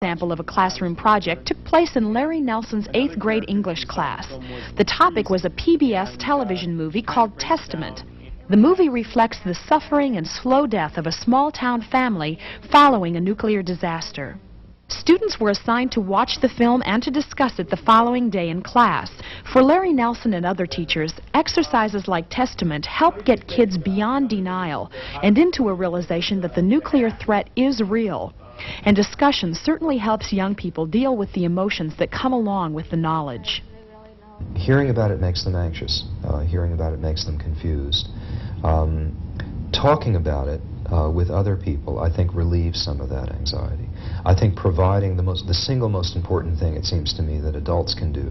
Example of a classroom project took place in Larry Nelson's 8th grade English class. The topic was a PBS television movie called Testament. The movie reflects the suffering and slow death of a small-town family following a nuclear disaster. Students were assigned to watch the film and to discuss it the following day in class. For Larry Nelson and other teachers, exercises like Testament help get kids beyond denial and into a realization that the nuclear threat is real. And discussion certainly helps young people deal with the emotions that come along with the knowledge. Hearing about it makes them anxious. Hearing about it makes them confused. Talking about it with other people, I think, relieves some of that anxiety. I think providing the single most important thing, it seems to me, that adults can do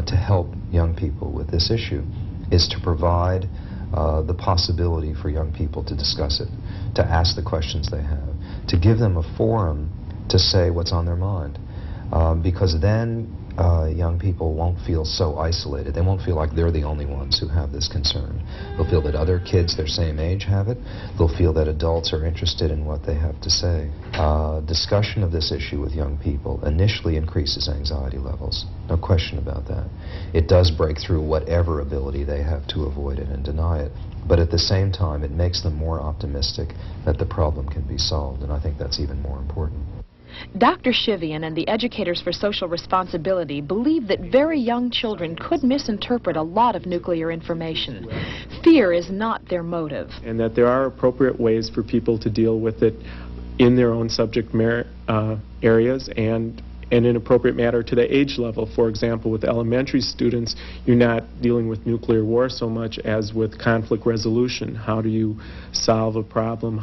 to help young people with this issue is to provide the possibility for young people to discuss it, to ask the questions they have, to give them a forum to say what's on their mind. Because then young people won't feel so isolated. They won't feel like they're the only ones who have this concern. They'll feel that other kids their same age have it. They'll feel that adults are interested in what they have to say. Discussion of this issue with young people initially increases anxiety levels. No question about that. It does break through whatever ability they have to avoid it and deny it. But at the same time, it makes them more optimistic that the problem can be solved, and I think that's even more important. Dr. Shivian and the Educators for Social Responsibility believe that very young children could misinterpret a lot of nuclear information. Fear is not their motive. And that there are appropriate ways for people to deal with it in their own subject areas and in an appropriate manner to the age level. For example, with elementary students, you're not dealing with nuclear war so much as with conflict resolution. How do you solve a problem?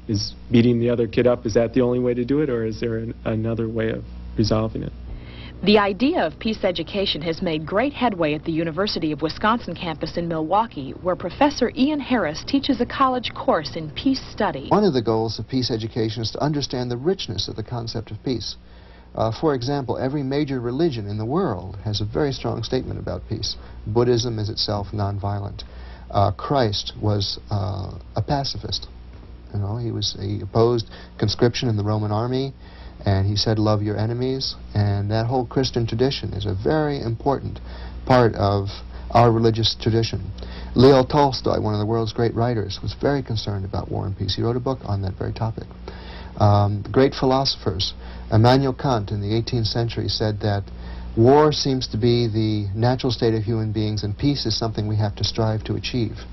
Is beating the other kid up, is that the only way to do it, or is there another way of resolving it? The idea of peace education has made great headway at the University of Wisconsin campus in Milwaukee, where Professor Ian Harris teaches a college course in peace study. One of the goals of peace education is to understand the richness of the concept of peace. For example, every major religion in the world has a very strong statement about peace. Buddhism is itself nonviolent. Christ was a pacifist. You know, he opposed conscription in the Roman army, and he said, "Love your enemies." And that whole Christian tradition is a very important part of our religious tradition. Leo Tolstoy, one of the world's great writers, was very concerned about war and peace. He wrote a book on that very topic. The great philosophers, Immanuel Kant in the 18th century said that war seems to be the natural state of human beings and peace is something we have to strive to achieve.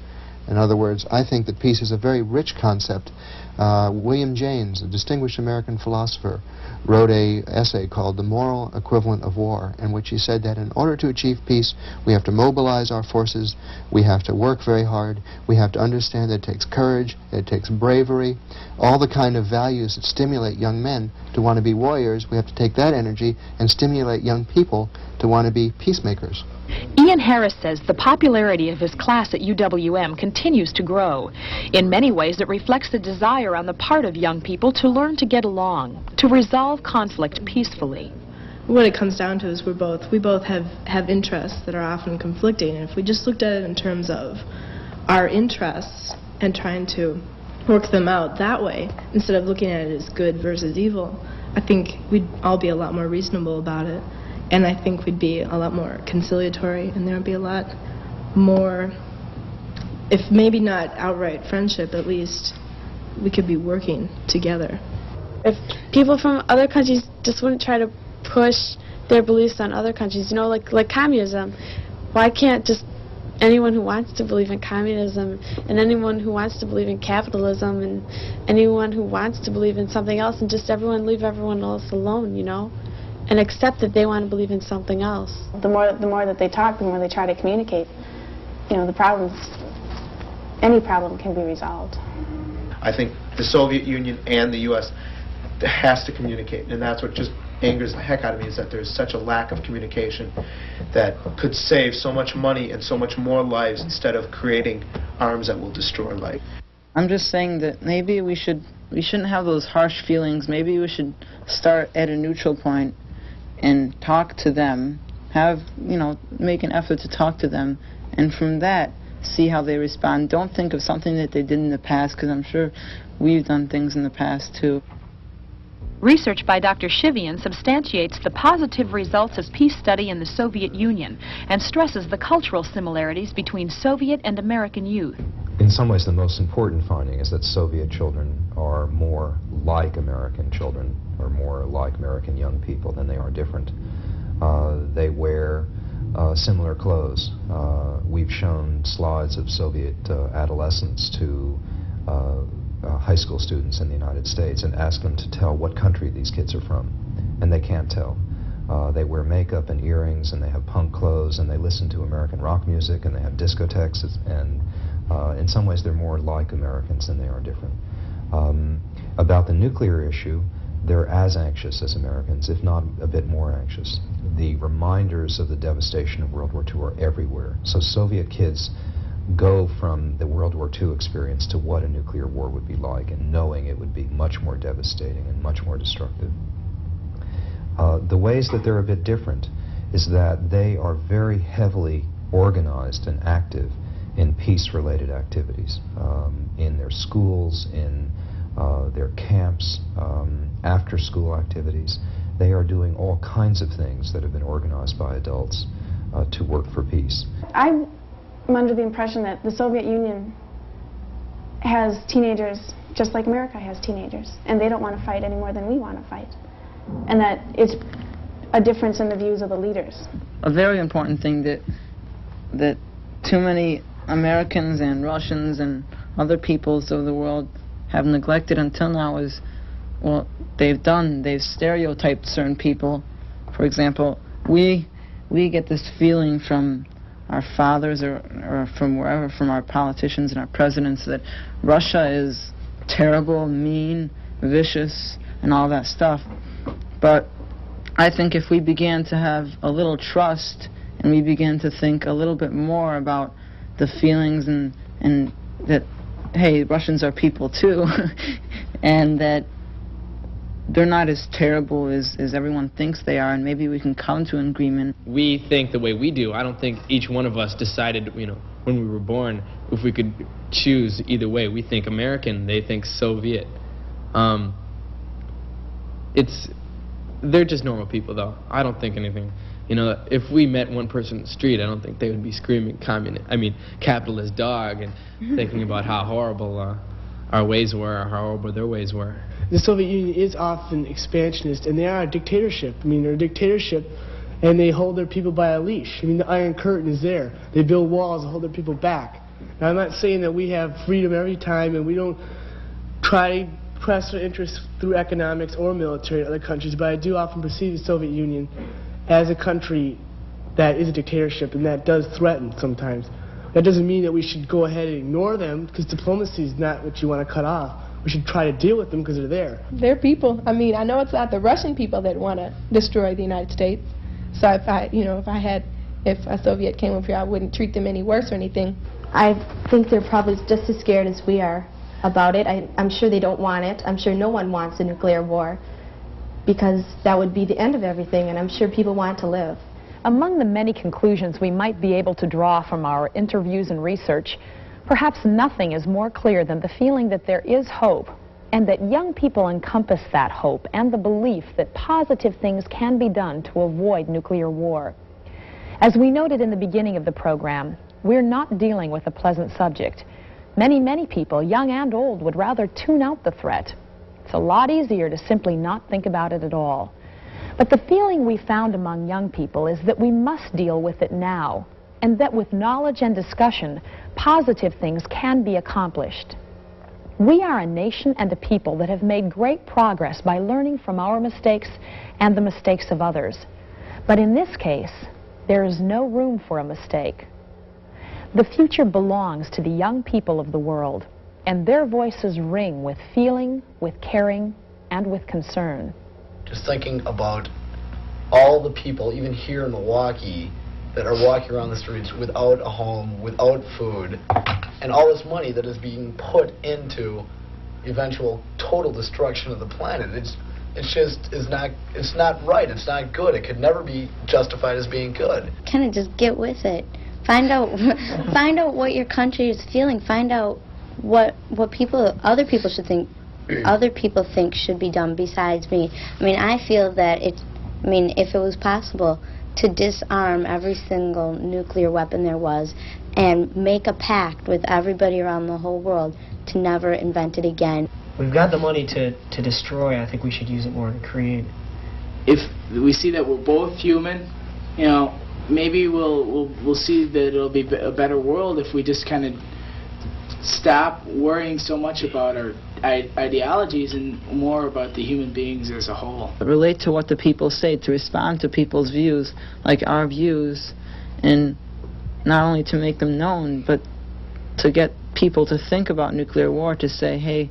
In other words, I think that peace is a very rich concept. William James, a distinguished American philosopher, wrote an essay called The Moral Equivalent of War, in which he said that in order to achieve peace, we have to mobilize our forces, we have to work very hard, we have to understand that it takes courage, it takes bravery, all the kind of values that stimulate young men to want to be warriors. We have to take that energy and stimulate young people to want to be peacemakers. Ian Harris says the popularity of his class at UWM continues to grow. In many ways, it reflects the desire on the part of young people to learn to get along, to resolve conflict peacefully. What it comes down to is we both have interests that are often conflicting, and if we just looked at it in terms of our interests and trying to work them out that way, instead of looking at it as good versus evil, I think we'd all be a lot more reasonable about it. And I think we'd be a lot more conciliatory, and there would be a lot more, if maybe not outright friendship, at least we could be working together. If people from other countries just wouldn't try to push their beliefs on other countries, you know, like communism, why can't just anyone who wants to believe in communism and anyone who wants to believe in capitalism and anyone who wants to believe in something else and just leave everyone else alone, you know? And accept that they want to believe in something else. The more that they talk, the more they try to communicate. You know, any problem can be resolved. I think the Soviet Union and the U.S. has to communicate, and that's what just angers the heck out of me, is that there's such a lack of communication that could save so much money and so much more lives instead of creating arms that will destroy life. I'm just saying that maybe we shouldn't have those harsh feelings. Maybe we should start at a neutral point and talk to them, make an effort to talk to them, and from that, see how they respond. Don't think of something that they did in the past, because I'm sure we've done things in the past too. Research by Dr. Shivian substantiates the positive results of peace study in the Soviet Union and stresses the cultural similarities between Soviet and American youth. In some ways, the most important finding is that Soviet children are more like American children, or more like American young people than they are different. They wear similar clothes. We've shown slides of Soviet adolescents to high school students in the United States and ask them to tell what country these kids are from, and they can't tell. They wear makeup and earrings, and they have punk clothes, and they listen to American rock music, and they have discotheques, and in some ways they're more like Americans than they are different. About the nuclear issue, they're as anxious as Americans, if not a bit more anxious. The reminders of the devastation of World War II are everywhere. So Soviet kids go from the World War II experience to what a nuclear war would be like, and knowing it would be much more devastating and much more destructive. The ways that they're a bit different is that they are very heavily organized and active in peace-related activities, in their schools, in their camps, after-school activities. They are doing all kinds of things that have been organized by adults to work for peace. I'm under the impression that the Soviet Union has teenagers just like America has teenagers, and they don't want to fight any more than we want to fight, and that it's a difference in the views of the leaders. A very important thing that too many Americans and Russians and other peoples of the world have neglected until now is, well, they've stereotyped certain people. For example, we get this feeling from our fathers or from wherever, from our politicians and our presidents, that Russia is terrible, mean, vicious, and all that stuff. But I think if we began to have a little trust and we began to think a little bit more about the feelings and that, hey, Russians are people too, and that they're not as terrible as everyone thinks they are, and maybe we can come to an agreement. We think the way we do. I don't think each one of us decided, when we were born, if we could choose either way. We think American, they think Soviet. They're just normal people, though. I don't think anything. If we met one person in the street, I don't think they would be screaming capitalist dog, and thinking about how horrible our ways were, or how horrible their ways were. The Soviet Union is often expansionist, and they are a dictatorship. They're a dictatorship, and they hold their people by a leash. The Iron Curtain is there. They build walls and hold their people back. Now, I'm not saying that we have freedom every time, and we don't try to press our interests through economics or military in other countries, but I do often perceive the Soviet Union as a country that is a dictatorship, and that does threaten sometimes. That doesn't mean that we should go ahead and ignore them, because diplomacy is not what you want to cut off. We should try to deal with them because they're there. They're people. I know it's not the Russian people that want to destroy the United States. So if a Soviet came over here, I wouldn't treat them any worse or anything. I think they're probably just as scared as we are about it. I'm sure they don't want it. I'm sure no one wants a nuclear war, because that would be the end of everything, and I'm sure people want to live. Among the many conclusions we might be able to draw from our interviews and research, perhaps nothing is more clear than the feeling that there is hope, and that young people encompass that hope and the belief that positive things can be done to avoid nuclear war. As we noted in the beginning of the program, we're not dealing with a pleasant subject. Many people, young and old, would rather tune out the threat. It's a lot easier to simply not think about it at all. But the feeling we found among young people is that we must deal with it now, and that with knowledge and discussion, positive things can be accomplished. We are a nation and a people that have made great progress by learning from our mistakes and the mistakes of others. But in this case, there is no room for a mistake. The future belongs to the young people of the world, and their voices ring with feeling, with caring, and with concern. Just thinking about all the people, even here in Milwaukee, that are walking around the streets without a home, without food, and all this money that is being put into eventual total destruction of the planet. It's not right. It's not good. It could never be justified as being good. Kind of just get with it. Find out what your country is feeling. Find out what other people should think other people think should be done besides me. I mean, I feel that if it was possible to disarm every single nuclear weapon there was and make a pact with everybody around the whole world to never invent it again. We've got the money to destroy. I think we should use it more to create. If we see that we're both human, you know, maybe we'll see that it'll be a better world if we just kind of stop worrying so much about our ideologies and more about the human beings as a whole. Relate to what the people say, to respond to people's views, like our views, and not only to make them known, but to get people to think about nuclear war, to say, hey,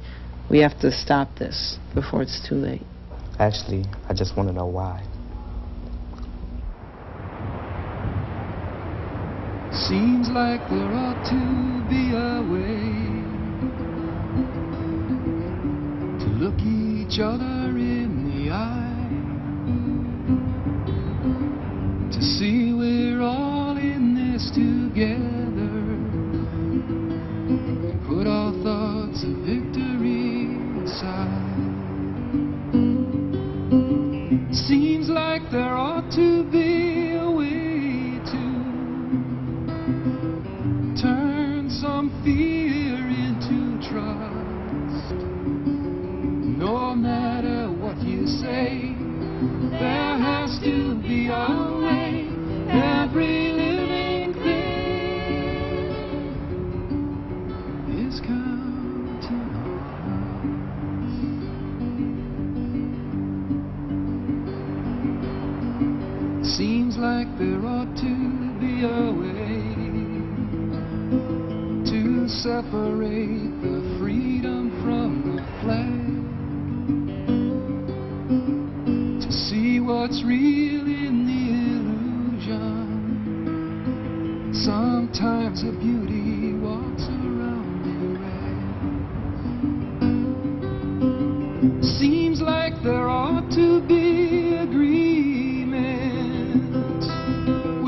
we have to stop this before it's too late. Actually, I just want to know why. Seems like there ought to be a way to look each other in the eye, to see we're all in this together, put our thoughts of victory aside. Seems like there ought to be a way to turn some fear into trust. No matter what you say, there has to be a way. Every living thing is counting on us. Seems like there ought to be a way to separate the freedom from the flag, to see what's real in the illusion. Sometimes the beauty walks around in red.